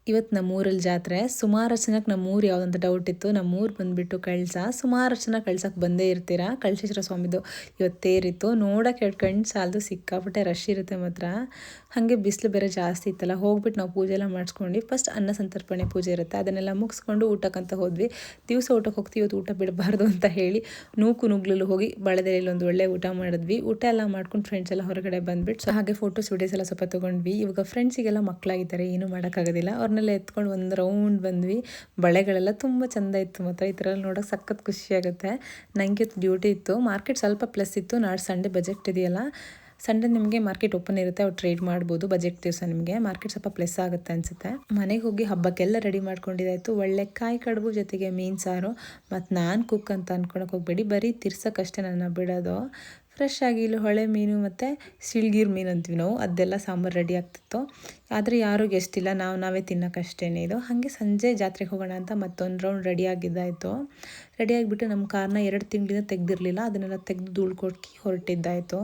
ಇವತ್ತು ನಮ್ಮೂರಲ್ಲಿ ಜಾತ್ರೆ. ಸುಮಾರು ಜನಕ್ಕೆ ನಮ್ಮೂರು ಯಾವುದಂತ ಡೌಟ್ ಇತ್ತು. ನಮ್ಮೂರು ಬಂದುಬಿಟ್ಟು ಕಳಸ. ಸುಮಾರು ಜನ ಕಳ್ಸಕ್ಕೆ ಬಂದೇ ಇರ್ತೀರಾ. ಕಳಸೇಶ್ವರ ಸ್ವಾಮಿದು ಇವತ್ತು ತೇರಿತ್ತು. ನೋಡೋಕೆ ಎರಡು ಕಣ್ಣು ಸಾಲದು, ಸಿಕ್ಕಾಪಟ್ಟೆ ರಶ್ ಇರುತ್ತೆ ಮಾತ್ರ. ಹಾಗೆ ಬಿಸಿಲು ಬೇರೆ ಜಾಸ್ತಿ ಇತ್ತಲ್ಲ, ಹೋಗ್ಬಿಟ್ಟು ನಾವು ಪೂಜೆ ಎಲ್ಲ ಮಾಡಿಸ್ಕೊಂಡು ಫಸ್ಟ್ ಅನ್ನ ಸಂತರ್ಪಣೆ ಪೂಜೆ ಇರುತ್ತೆ, ಅದನ್ನೆಲ್ಲ ಮುಗಿಸ್ಕೊಂಡು ಊಟಕ್ಕಂತ ಹೋದ್ವಿ. ದಿವಸ ಊಟಕ್ಕೆ ಹೋಗ್ತೀವಿ, ಇವತ್ತು ಊಟ ಬಿಡಬಾರ್ದು ಅಂತ ಹೇಳಿ ನುಗ್ಲಲ್ಲಿ ಹೋಗಿ ಬಳೆದೆಲೆಯಲ್ಲಿ ಒಂದು ಒಳ್ಳೆ ಊಟ ಮಾಡಿದ್ವಿ. ಊಟ ಎಲ್ಲ ಮಾಡ್ಕೊಂಡು ಫ್ರೆಂಡ್ಸ್ ಎಲ್ಲ ಹೊರಗಡೆ ಬಂದುಬಿಟ್ಟು ಹಾಗೆ ಫೋಟೋಸ್ ವಿಡಿಯೋಸ್ ಎಲ್ಲ ಸ್ವಲ್ಪ ತೊಗೊಂಡ್ವಿ. ಇವಾಗ ಫ್ರೆಂಡ್ಸಿಗೆಲ್ಲ ಮಕ್ಕಳಾಗಿದ್ದಾರೆ, ಏನೂ ಮಾಡೋಕ್ಕಾಗೋದಿಲ್ಲ. ಅವ್ರನ್ನೆಲ್ಲ ಎತ್ಕೊಂಡು ಒಂದು ರೌಂಡ್ ಬಂದ್ವಿ. ಬಳೆಗಳೆಲ್ಲ ತುಂಬ ಚೆಂದ ಇತ್ತು ಮಾತ್ರ. ಈ ಥರ ಎಲ್ಲ ನೋಡೋಕೆ ಸಖತ್ ಖುಷಿಯಾಗುತ್ತೆ. ನನಗೆ ಡ್ಯೂಟಿ ಇತ್ತು. ಮಾರ್ಕೆಟ್ ಸ್ವಲ್ಪ ಪ್ಲಸ್ ಇತ್ತು. ನಾಳೆ ಸಂಡೇ ಬಜೆಟ್ ಇದೆಯಲ್ಲ, ಸಂಡೇ ನಿಮಗೆ ಮಾರ್ಕೆಟ್ ಓಪನ್ ಇರುತ್ತೆ, ಅವ್ರು ಟ್ರೇಡ್ ಮಾಡ್ಬೋದು. ಬಜೆಟ್ ದಿವಸ ನಿಮಗೆ ಮಾರ್ಕೆಟ್ ಸ್ವಲ್ಪ ಪ್ಲಸ್ ಆಗುತ್ತೆ ಅನಿಸುತ್ತೆ. ಮನೆಗೆ ಹೋಗಿ ಹಬ್ಬಕ್ಕೆಲ್ಲ ರೆಡಿ ಮಾಡ್ಕೊಂಡಿದ್ದಾಯಿತು. ಒಳ್ಳೆ ಕಾಯಿ ಕಡುಬು ಜೊತೆಗೆ ಮೀನು ಸಾರು. ಮತ್ತು ನಾನು ಕುಕ್ ಅಂತ ಅಂದ್ಕೊಳಕ್ಕೆ ಹೋಗಬೇಡಿ, ಬರೀ ತಿರ್ಸೋಕ್ಕಷ್ಟೇ ನನ್ನ ಬಿಡೋದು. ಫ್ರೆಶ್ ಆಗಿ ಇಲ್ಲಿ ಹೊಳೆ ಮೀನು ಮತ್ತು ಸಿಳ್ಗೀರು ಮೀನು ಅಂತೀವಿ ನಾವು, ಅದೆಲ್ಲ ಸಾಂಬಾರು ರೆಡಿ ಆಗ್ತಿತ್ತು. ಆದರೆ ಯಾರೂ ಗೆಸ್ಟ್ ಇಲ್ಲ, ನಾವೇ ತಿನ್ನೋಕ್ಕಷ್ಟೇನೆ ಇದು. ಹಾಗೆ ಸಂಜೆ ಜಾತ್ರೆಗೆ ಹೋಗೋಣ ಅಂತ ಮತ್ತೊಂದು ರೌಂಡ್ ರೆಡಿ ಆಗಿದ್ದಾಯಿತು. ರೆಡಿ ಆಗಿಬಿಟ್ಟು ನಮ್ಮ ಕಾರ್ನ 2 ತಿಂಗಳಿಂದ ತೆಗೆದಿರಲಿಲ್ಲ, ಅದನ್ನೆಲ್ಲ ತೆಗೆದು ಧೂಳು ಕೊಟ್ಟು ಹೊರಟಿದ್ದಾಯಿತು.